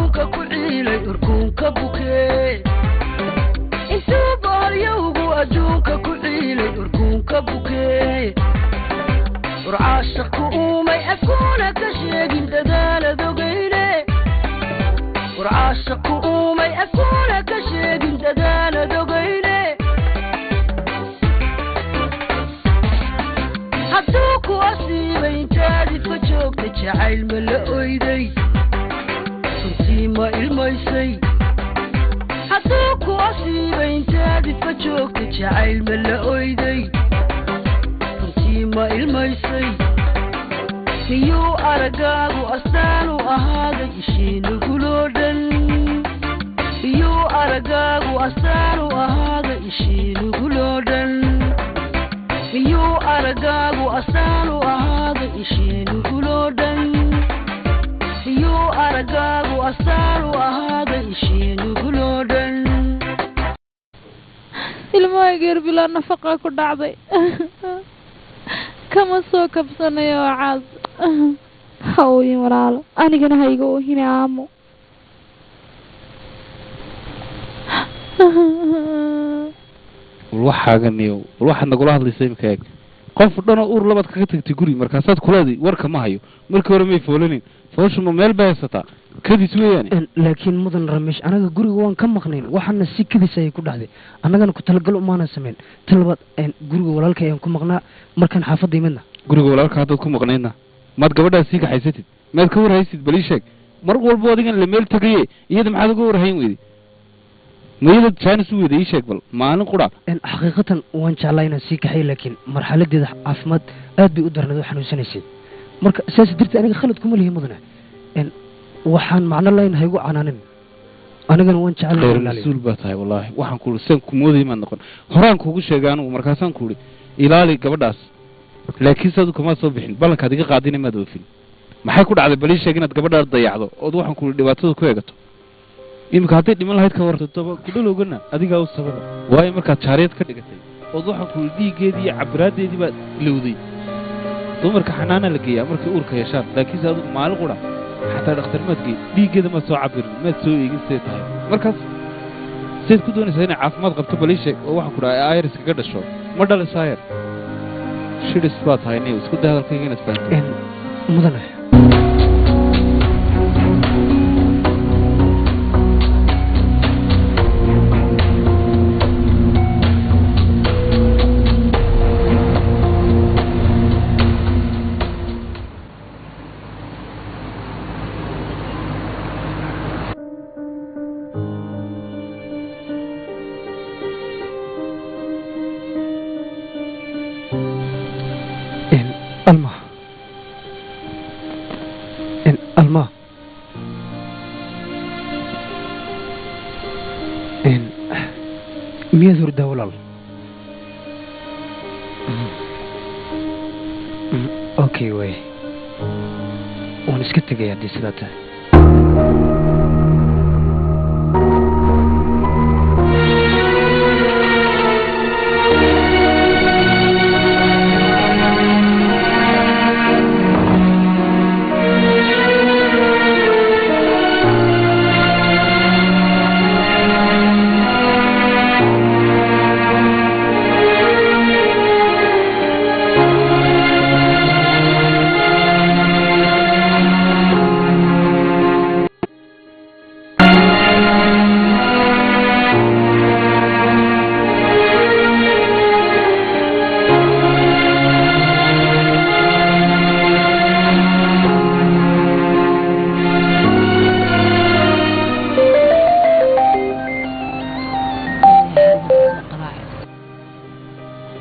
adduunka ku ciilay urkuunka bukee intuu baaryowgu adduunka ku ciilay urkuunka bukee urcaashaqku uumay afkuuna ka sheegin dadaalad ogeyne urcaashaqku uumay afkuuna ka sheegin dadaalad ogeyne hadduu ku asiibay intaadid ka joogta jacayl ma la oyday runtii ma ilmaysay hadduu ku asiibay intaadid ka joogta jacayl ma la oyday runtii ma ilmaysay miyuu aragaagu astaan u ahaaday ishiinuguloo dhan miyuu aragaagu astaan u ahaaday ishiinuguloo dhan miyuu aragaagu astaan u ahaaday ishiinuguloo dhan miyuu aragaagu astaan u ahaaday ishiinuguloo dhan ilmahaygeer bilaa nafaqaa ku dhacday kama soo kabsanayo oo caas ha ooyin walaalo anigana hayga oohine aamo waxaaganiyo waxaad nagula hadlaysa imika eeg qof dhanoo uur labaad kaga tagtay guri markaasaad kulaadi warka ma hayo markii hore may foolanin foolshuma meel bay haysataa kadis weeyaane laakiin mudan rameesh anaga guriga waan ka maqnayn waxaana si kadis ayay ku dhacday annagana ku talagal umaana samayn talabaad guriga walaalka ayaan ku maqnaa markaan xaafadda imidna guriga walaalka haddaad ku maqnaydna maad gabadhaas sii kaxaysatid maad ka warhaysid bal ii sheeg mar walbo adigan la meel tagaye iyada maxaad uga warhayn weyday mayada jaanis u weyday ii sheeg bal maalin qura xaqiiqatan waan jeclaa inaan sii kaxay laakiin marxaladeeda caafimaad aad bay u darnayd oo xanuunsanaysay marka saas darteed aniga khalad kuma lihi mudane waxaan macno lahayn haygu canaanin anigana waan jeclaa khayr mas-uul baa tahay wallaahi waxaan kuuhi saan ku moodayay maad noqon horaan kuugu sheegay anugu markaasaan kuuhi ilaali gabadhaas laakiin saadu kamaad soo bixin ballankaad iga qaadina maad oofin maxay ku dhacday bal ii sheeg inaad gabadhaas dayacdo ood waxaan kuuhi dhibaatada ku eegato imika hadday dhiman lahayd ka warto toba kudhalowgana adigaa u sababa waayo markaad jaariyad ka dhigatay ood waxaan kuuhi dhiiggeedii iyo cabiraaddeedii baad ilowday dumarka xanaana la geeyaa markay uurka yeeshaan laakiinse adugu maalin qura xataa dhakhtar maad geey dhiiggeeda maad soo cabirin maad soo eegin siday tahay markaas sidayd ku doonaysaa inay caafimaad qabto bal ii sheeg oo waxaan ku dhahay ayris kaga dhasho ma dhalayso ayar shidhis baa tahay niw isku day hadalkayga inaad fahanto mudane miyaad hurdaa walaal okay way waan iska tegaya haddii sidaa tahay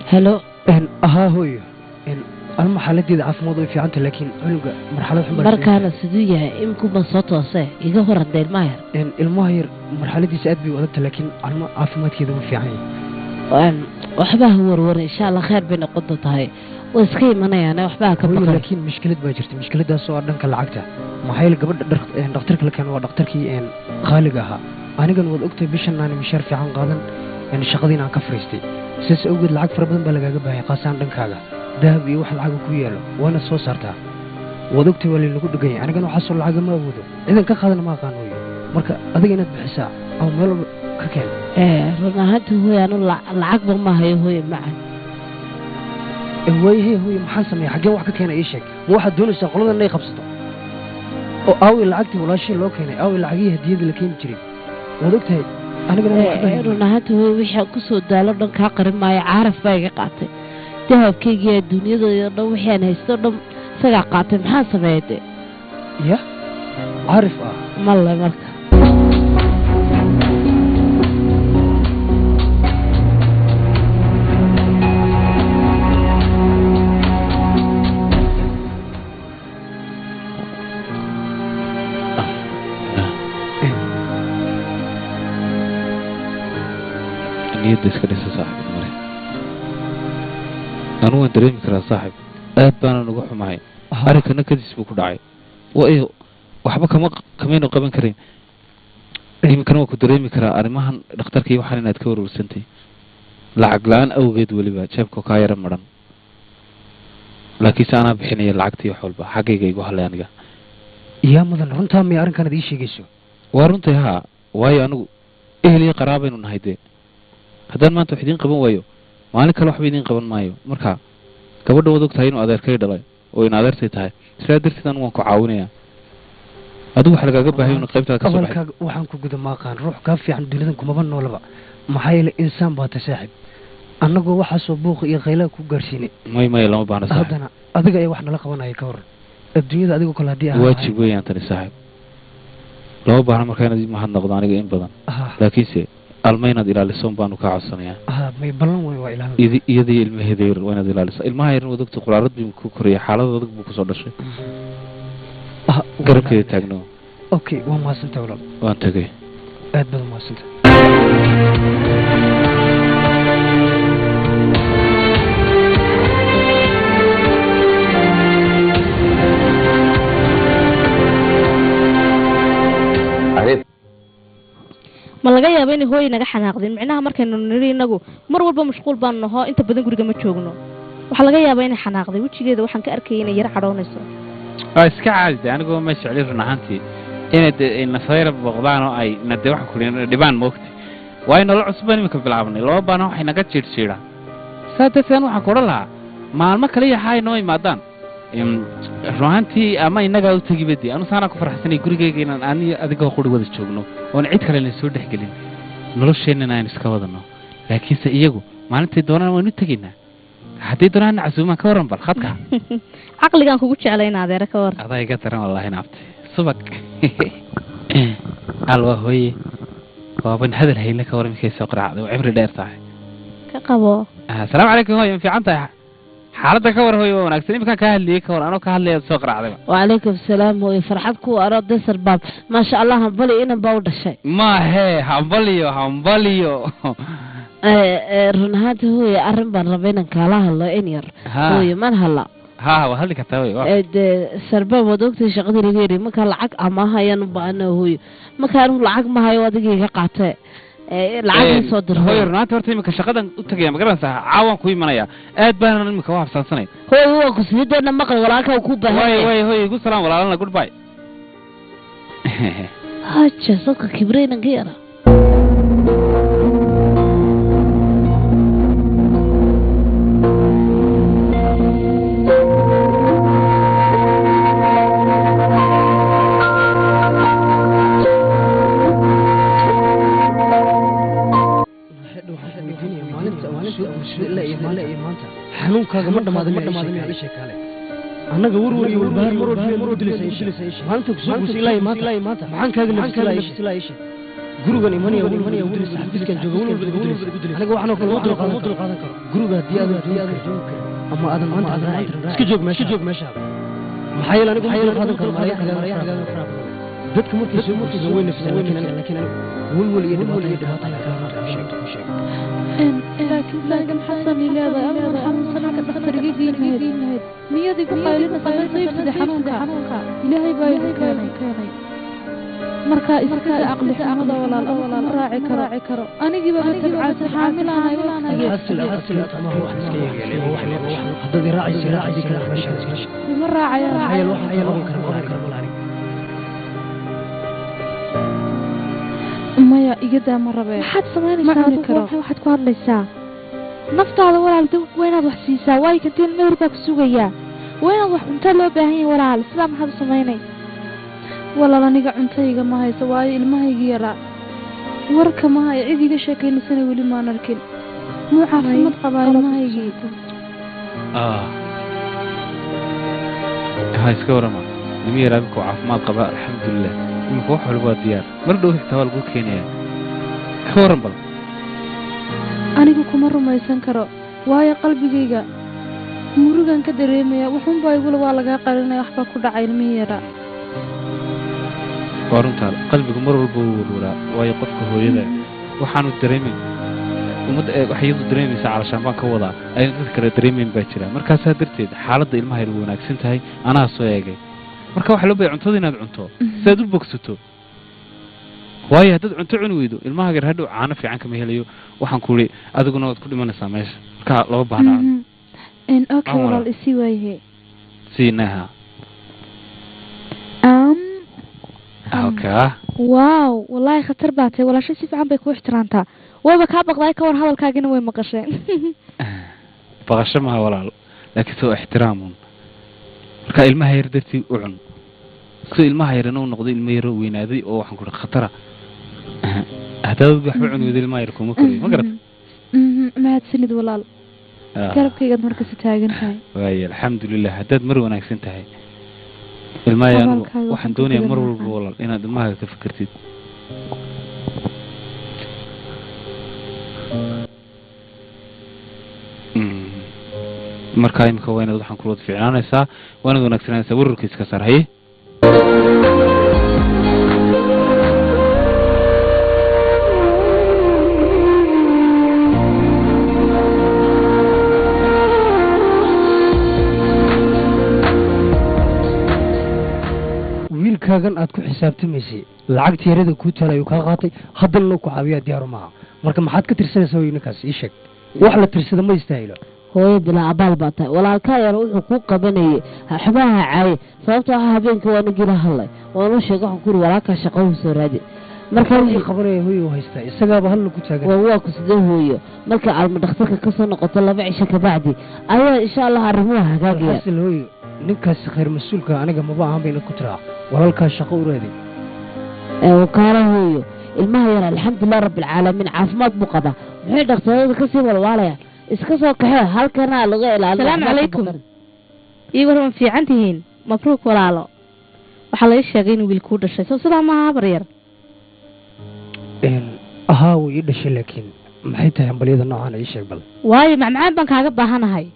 هلو ها هوي المحلات عفموضوع في عنده لكن عنق مرحلة حمر مركانة سدوية يمكن بصوت وصيه إذا هو رد الماهر الماهر مرحلة دي سأد بي وضدت لكن عفمات كذا في عين وحباه ور إن شاء الله خير بين قدرته هاي واسكي منا يعني وحباه كبقى لكن مشكلة باجرتي مشكلة ده سؤال دنك العقدة ما هي قبل دكتورك اللي كان هو دكتورك خالقها أنا قلت وقت بيش إن أنا مشار في عن قادن يعني شغلين عن كفريستي سيس أوجد العقد فربنا بلقى جبهة قاسان دنك هذا ذهب يوحى العقد كويله وأنا صو صرتها وذقتي ولي نقول دقيقة أنا كانوا حصل العقد ما أبوده إذا كخذنا ما كانوا marka adiga inaad bixisaa ama meel walba ka keen run ahaantii hooy anu lacagba ma hayo hooy macan waayahay hooy maxaan sameeya xaggeen wax ka keena ii sheeg ma waxaad doonaysaa qolada inay qabsato oo aawi lacagtii walaashii loo keenay aawi lacagihii hadiyadii la keeni jiray waad ogtahay anigana run ahaantii hooy wixii ku soo daalo dhan kaa qarin maayo caaraf baa iga qaatay dahabkaygiiyo adduunyadooda dhan wixii aan haysto dhan isagaa qaatay maxaan sameeya dee ya caarif ah malle marka niyadda iska dhisa saaxib mare anu waan dareemi karaa saaxib aad baana nagu xumahay arrinkana kadis buu ku dhacay waayo waxba kamaynu qaban karin iminkana waa ku dareemi karaa arrimahan dhakhtarka iyo waxaan inaad ka waruursantay lacag la-aan awgeed weliba jeebka kaa yara maran laakiinse anaa bixinaya lacagtii wax walba xaggayga igu hadlay aniga yaa mudan runtaa miya arrinkan ad ii sheegayso waa runtay haa waayo anigu ehel iyo qaraabaynu nahay dee haddaan maanta wax idiin qaban waayo maalin kale waxba idiin qaban maayo marka gabadha waad og tahay inuu adeerkay dhalay oo in adeertay tahay sidaa darteed anigu waan ku caawinayaa adigu wax lagaaga baahay inu qaybtaada ka soo baxay waxaan ku guda maaqaan ruux kaa fiican dunidan kumaba noolaba maxaa yeelay insaan baa ta saaxib annagoo waxaasoo buuqa iyo khaylaha ku gaarsiinay may lama baahna saaxib haddana adiga ayaa wax nala qabanaya ka waran adduunyada adigoo kale haddii waajib weeyaan tani saaxib lama baahna markaa inaad mahad noqdo aniga in badan laakiinse alma inaad ilaaliso baanu kaa codsanayaa may ballan weyn waa ilaalin iyadii ilmaheeda yar waa inaad ilaaliso ilmaha yarin waad ogta quraarad buu ku koriyay xaalad adag buu kusoo dhashay garabkeeda taagno okay waa mahadsantahay walaal waan tagay aad baad mahadsantahay ma laga yaabo inay hooy naga xanaaqdeen micnaha markaynu niri inagu mar walba mashquul baan naho inta badan guriga ma joogno waxa laga yaabaa inay xanaaqday wejigeeda waxaan ka arkayay inay yar cadhoonayso iska caadi anigoo ma jecli run ahaantii inay nafayra boqdaan oo ay nade wax ku dhibaan moogtay waa inoo la cusbaan imika bilaabnay laba baana waxay naga jiirjiiraan saa darteed waxaan ku odhan lahaa maalmo kaliya haa inoo imaadaan run ahaantii ama innagaa u tegi badii anu saanaa ku farxsanay gurigayga inaan ani adigoo quri wada joogno oon cid kale na soo dhexgelin nolosheennana aynu iska wadano laakiinse iyagu maalintay doonaan waynu tegaynaa haddii doonaan casuumaan ka warran bal khadka caqligaan kugu jeclayna adeera ka war adaa iga daran wallaahi naabtay subag alwa hooye waaban hadal hayle ka warran mikay soo qaraacday oo cibri dheer tahay ka qabo asalaamu calaykum hooye ma fiican tahay xaaladda ka war hooye waa wanaagsan iminkaan kaa hadliyey ka war anoo ka hadlaya soo qaraacdayba wacalaykum asalaam hooye farxad ku aro desar baab maasha allah hambali inan baa u dhashay maahee hambaliyo run ahaantii hooye arrin baan raba inan kaala hadlo in yar hooye man hadla waa hadli kartaa wey dee sarbaab waad ogtay shaqadii laga yidhi markaa lacag amaha ayaan u baahana hooye markaa anigu lacag ma hayo adiga iga qaatee lacag soo dir hooye runaantii horta iminka shaqadan u tagaya magaranaysaa caawaan ku imanayaa aad baanan iminka u habsaansanay hooye waa ku siidoona maqal walaalka ku baahan way hooye igu salaam walaalana goodbye haja soka kibreynan ka yara xanuunkaaga ma dhamaaday annaga warwar iyo walbahaar mar dilisay maanta ku soo guusay ilaa maanta maxaan kaaga nafsilaa gurigan imanaya dilisay xafiiskan jooga walwar dilisay aniga waxaan oo kale u dulqaadan karo guriga haddii aadan joogi ama aadan maanta iska joog meesha maxaa yeele anigu ma dulqaadan karo marayaankaaga dadka markay soo murtiisa way nafsaan laakiin anigu walwal iyo dhibaato لكن حصل لي هذا أمر حمصنا كدكتور جديد ميادي كقايلين قايلين طيب سيدي حنونك إلهي بايد كاني مركا إسكا عقلي حمضة ولا الأول راعي كرو أنا جيب بتبع حامل أنا أحسن ما هو هذا راعي ذيك مرة راعي الواحد igadaa ma rabee maxaad Ma samaynaysaa cuni adigu? karo. waxaad ku hadlaysaa naftaada walaal dib waa inaad wax siisaa waayo kantiin meel baa ku sugayaa waa inaad wax cunto loo baahan yahay walaal sidaa maxaad u samaynay walaal aniga cuntayga ma hayso waayo ilmahaygii yaraa warka ma hayo cid iga sheekaynasana weli maan arkin muu caafimaad qabaa ilmahaygii ها iska warama nimi yaraa imika caafimaad qaba alxamdulilah imika wax walba waa diyaar mar dhow xitaa waa lagu keenayaa ka waran bal anigu kuma rumaysan karo waayo qalbigayga murugan ka dareemaya wuxuunbaa igula waa lagaa qarinaya waxbaa ku dhacay ilmihii yaraa waa runtaa qalbigu mar walba wuu warwaraa waayo qofka hooyada waxaanu dareemin ummadda waxyadu dareemaysa calashaan baan ka wadaa aynu dad kale dareemayn baa jira markaasaa darteed xaaladda ilmaha yar wanaagsan tahay anaa soo eegay marka waxaa loo baya cuntada inaad cunto si aad u bogsato waayo haddaad cunto cuni weydo ilmaha yar hadhow caano fiican kama helayo waxaan ku ihi adiguna waad ku dhimanaysaa meesha marka laba baahna okay walaal isii waayahe siinaha okay waaw wallaahi khatar baa tahay walaashay si fiican bay kuu ixtiraamtaa wayba kaa baqdaay ka war hadalkaagina way maqasheen baqasho maha walaal laakiin soo ixtiraamun marka ilmaha yar dartii u cun si ilmaha yarna uu noqdo ilmo yar weynaaday oo waxaan ku ihi khatara haddaad waxba cuni weydo ilmaha yar kuma korayo ma garat mahadsanid walaal garabkaygaad markasta taagan tahay waayo alxamdulilah haddaad mar wanaagsan tahay ilmaha yar waxaan doonayaa mar walba walaal inaad ilmaha ka fikirtid markaa imika waa inaad waxaan kulwad fiicnaanaysaa waa inaad wanaagsananaysaa wararkiis ka saar haye wiilkaagan aad ku xisaabtamaysay lacagta yarada kuu taala ayuu kaa qaatay haddana loo ku caawiyaa diyaaru maaha marka maxaad ka tirsanaysaa way ninkaas ii sheeg wax la tirsada ma istaahilo hooyo bilaa abaal baa tahay walaalkaa yar wuxuu kuu qabanayay xabaha caaye sababtoo ah habeenkii waa nigila hadlay waanu sheeg waxaan ku uri walaalkaa shaqo u soo raadi markaa wixii qabanaya hooyo u haystaa isagaaba halla ku taagan waa ku sidee hooyo markay calmo dhakhtarka ka soo noqoto 2 cisho kabacdi ayaa insha allah arrimuhu hagaagaya xasil hooyo ninkaas khayr mas-uulka aniga maba ahaan bayna ku tiraa walaalkaa shaqo u raadi wakaala hooyo ilmaha yar alxamdulilah rabbilcaalamiin caafimaad buu qabaa muxuu dhakhtarada kasii walwaalayaan iska soo kaxee halkana laga ilaaliyo salaamu calaykum ii warman fiican tihiin mabruuk walaalo waxaa laga sheegay inuu wiil kuu dhashay soo sidaa maaha habar yar ahaa wuu ii dhashay laakiin maxay tahay hambalyada noocaana ii sheeg bal waayo macmacaan baan kaaga baahanahay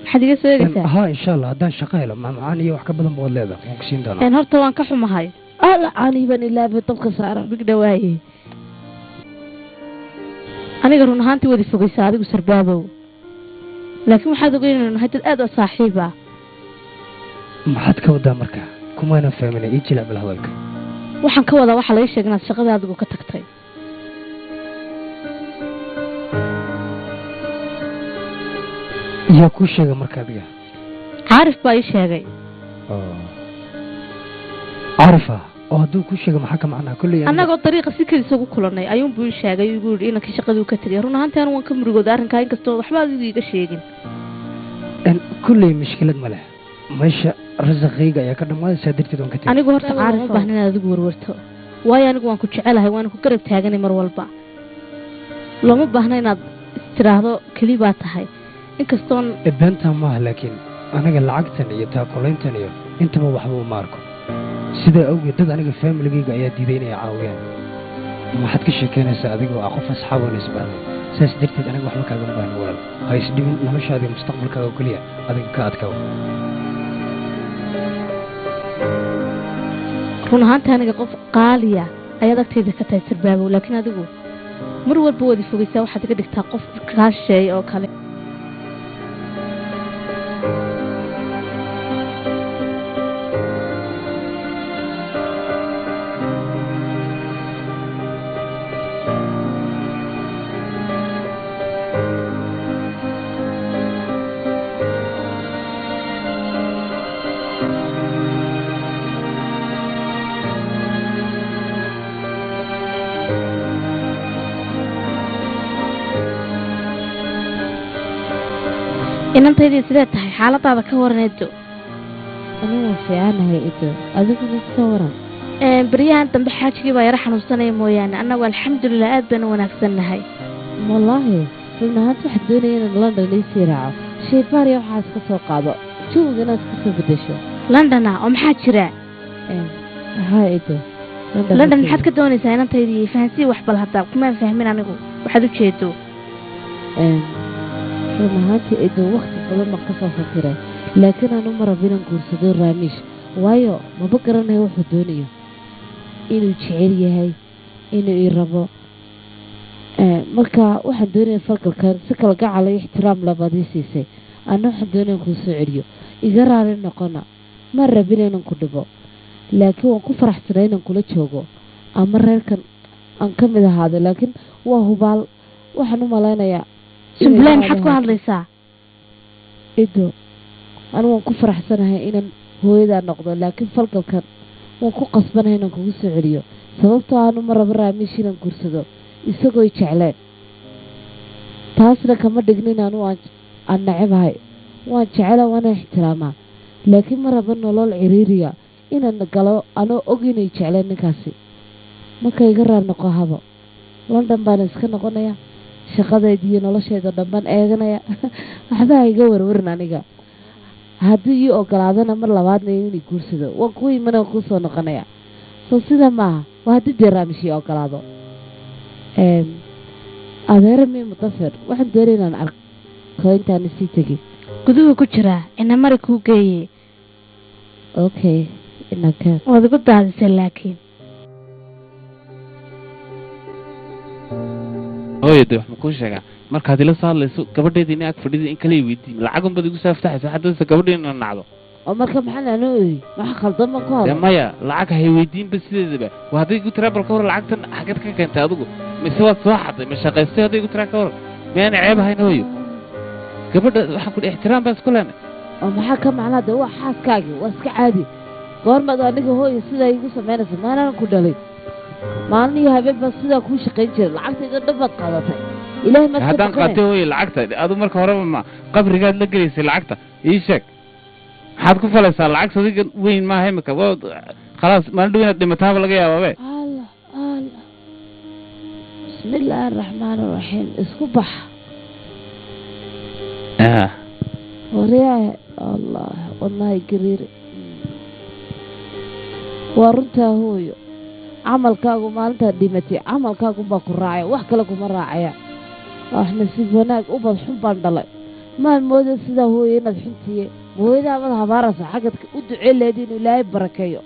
maxaad iga soo eegaysaa ahaa insha allah haddaan shaqo helo macmacaan iyo wax ka badan baad leedahay waan ku siin doonaa horta waan ka xumahay caniiban ilaaba dabka saaran bigdhawaaye aniga run ahaantii wadi fogaysaa adigu sarbaabow laakiin waxaad ogeynayna nahay dad aad u saaxiib ah maxaad ka wadaa marka kumaana fahmina ii jilaa bil hadalka waxaan ka wadaa waxaa laga sheegay inaad shaqada adigu ka tagtay yaa kuu sheega marka adiga caarif baa ii sheegay caarif ah oo hadduu kuu sheega maxaa ka macnaa kolley annagoo dariiqa si kedis ugu kulanay ayuunbuu ii sheegay igu yidhi inankii shaqaduu ka tegay run ahaantii anu waan ka murugooda arrinkaa inkastoo waxba adigu iiga sheegin kolley mushkilad ma leh meesha rasaqayga ayaa ka dhammaaday saa darteed waan ka tegay anigu horta caarif ma baahna inaad adigu warwarto waayo anigu waan ku jecelahay waana ku garab taaganay mar walba looma baahna inaad istiraahdo keli baa tahay inkastoon beentaan maaha laakiin aniga lacagtan iyo taakulayntan iyo intaba waxba uma arko sidaa awgeed dad aniga faamiligayga ayaa diiday inay caawiyaan waxaad ka sheekeynaysaa adigoo ah qof asxaaboona isbahday saas darteed aniga waxba kaaga baahna walaal ha isdhimin noloshaada mustaqbalkaaga oo keliya adiga ka adkaaw run ahaantii aniga qof qaaliya ayaad agtayda ka tahay sarbaabow laakiin adigu mar walba wadi fogaysaa waxaad iga dhigtaa qof kaa shisheeya oo kale inantaydii sidee tahay xaaladaada ka waraneedo anigu fiicanahay ido adigu ka waran baryahan dambe xaajigii baa yara xanuunsanaya mooyaane annagu alxamdulilah aad bayna wanaagsannahay wallaahi run ahaanta waxaad doonaya inaan london iisii raaco shaybaariya waxaas ka soo qaado jawiga inaad iska soo bedesho londona oo maxaa jira haa ido london maxaad ka doonaysaa inantaydii fahansii wax bal haddaa kumaan fahmin anigu waxaad u jeedo run ahaantii ido wakti badan baan kasoo fakiray laakiin aanu ma rabo inaan guursado raamiish waayo maba garanayo wuxuu doonayo inuu jecel yahay inuu ii rabo marka waxaan doonaya falgalkan si kala gacal iyo ixtiraam labaad ii siisay ana waxaan doonaya kuu soo celiyo iga raali noqona ma rabin inaan ku dhibo laakiin waan ku faraxsanay inaan kula joogo ama reerkan aan ka mid ahaado laakiin waa hubaal waxaan u malaynayaa sumbulay maxaad ku hadlaysaa ido anu waan ku faraxsanahay inaan hooyadaa noqdo laakiin falgalkan waan ku qasbanahay inaan kugu soo celiyo sababtoo aanu ma rabo raamiish inaan guursado isagooy jecleen taasna kama dhignin anu aan nacabahay waan jecela waana ixtiraamaa laakiin ma rabo nolol ciriiriya inaan galo anoo og inay jecleen ninkaasi marka iga raar noqo habo london baana iska noqonaya shaqadayda iyo noloshayda dhanbaan eeganaya waxba ha iga warwarin aniga haddii ii ogolaadana mar labaadna inay guursado waan kuu iman waan kuu soo noqonaya soo sida maaha waa haddii dee raamish ii ogolaado adeera mii mudafir waxaan doonay inaan arko intaana sii tegin guduhu ku jiraa ina mari kuu geeyey okay inakeen waad igu daadisay laakiin hooyade wax ma kuu sheegaa markaad ila soo hadlayso gabadheeda ina ag fadhida in kala weydiin lacag unbaad igu soo aftaxaysa waxaad doonaysa gabadheeda inaan nacdo oo marka maxaa nano oyi waxa khaldan baan ku hadla maya lacag hay weydiinba sideedaba waa hadday igu tiraa bal ka war lacagtan xagad ka keentay adigu mise waad soo xaday ma shaqaystay hadday igu tiraa ka war miyaana ceeb ahayn hooyo gabadha waxaan ku ixtiraam baan isku leenay oo maxaa ka macnaa de waa xaaskaagii waa iska caadi goormaad aniga hooyo sidaa igu samaynaysa maanaan ku dhalay maalin iyo habeen baa sidaa kuu shaqayn jiray lacagtayda dhan baad qaadatay ilaahay maad haddaan qaatay hooyo lacagta adu marka horeba ma qabrigaad la gelaysay lacagta ii sheeg maxaad ku falaysaa lacag sadiga weyn maaha imika khalaas maalin dhow inaad dhimataaba laga yaababe allah allah bismillaahi araxmaan araxiim isku bax waryahe allah wallaahi gariiri waa runtaa hooyo camalkaagu maalintaad dhimatay camalkaagunbaa ku raacaya wax kale kuma raacaya wax nasiib wanaag ubad xun baan dhalay maan mooda sidaa hooyo inaad xuntiye hooyadaa mad habaaraysa xagad u duceen leed inuu ilaahay barakeeyo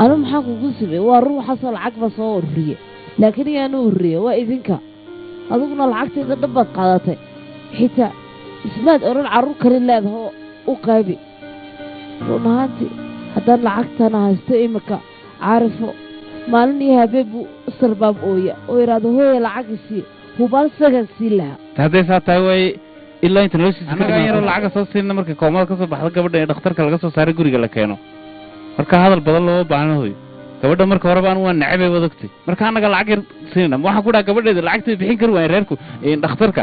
anu maxaa kugu simay waa run waxaasoo lacag ba soo ururiye laakiin iyaanu ururiye waa idinka adiguna lacagtayda dhan baad qaadatay xitaa ismaad odhan carruur kali leedahoo u qaybi run ahaantii haddaan lacagtana haysto imika caarifo maalin iyo habeen buu sarbaab ooya oo yidhaahdo hooya lacagi sii hubaal sagan sii lahaa hadday saa tahay way ilaa inta noloshiisa anagaa yaroo lacaga soo siina markay koomada ka soo baxda gabadha ee dhakhtarka laga soo saaray guriga la keeno marka hadal badan looma baahna hooyo gabadha marka horeba anu waa necabay wadogtay marka annaga lacag yar siinayna waxaan ku dhaha gabadheeda lacagtay bixin kari waayen reerku dhakhtarka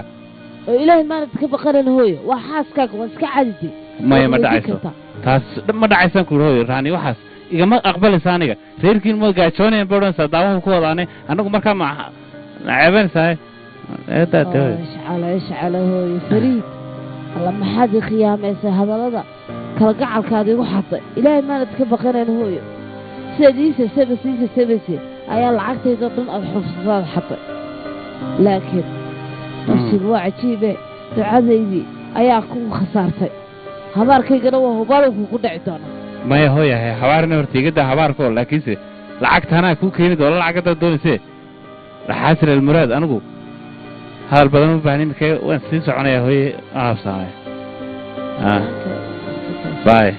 oo ilaahay maanad ka baqanan hooyo waa xaaskaaga waa iska cadide maya ma dhacayso taas ma dhacaysaan ku hooyo raani waxaas igama aqbalaysa aniga reerkiin ma gaajoonayan ba odhanaysaa daawaha ku wadaane annagu markaa ma ceebanaysaa ishcala hooyo fariid alla maxaad i khiyaamaysay hadallada kala gacalkaada igu xaday ilaahay maanad ka baqanayn hooyo sidaad iisasabayse ayaa lacagtaydoo dhan aada xufsadaad xaday laakiin nafsigu waa cajiibe ducadaydii ayaa kugu khasaartay habaarkaygana waa hubaalow kugu dhici doonaa maya hooyahay habaarina horta igadaa habaarkoo laakiinse lacagta anaa kuu keeni doono lacagadaad doonayse xaasir almuraad anigu hadal badan u baahni imika waan sii soconayaa hooye aabsaamay bye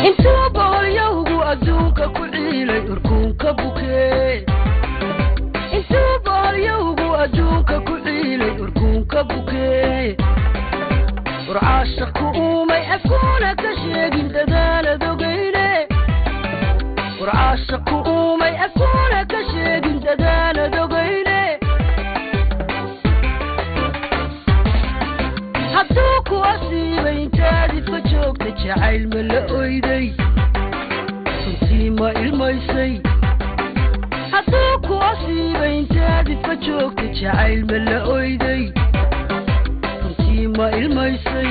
intuu boholyowgu adduunka ku ciilay urkuunka bukee intuu boholyowgu adduunka ku ciilay urkuunka bukee urcaashaqku uumay afkuuna ka sheegin dadaalad ogeyne urcaashaqku uumay afkuuna ka sheegin dadaalad ogeyne hadduu ku asiibay intaadid ka joogta jacayl ma la oyday runtii ma ilmaysay hadduu ku asiibay intaadid ka joogta jacayl ma la oyday runtii ma ilmaysay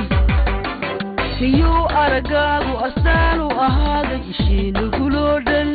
miyuu araggaagu astaan u ahaaday ishiinuguloo dhan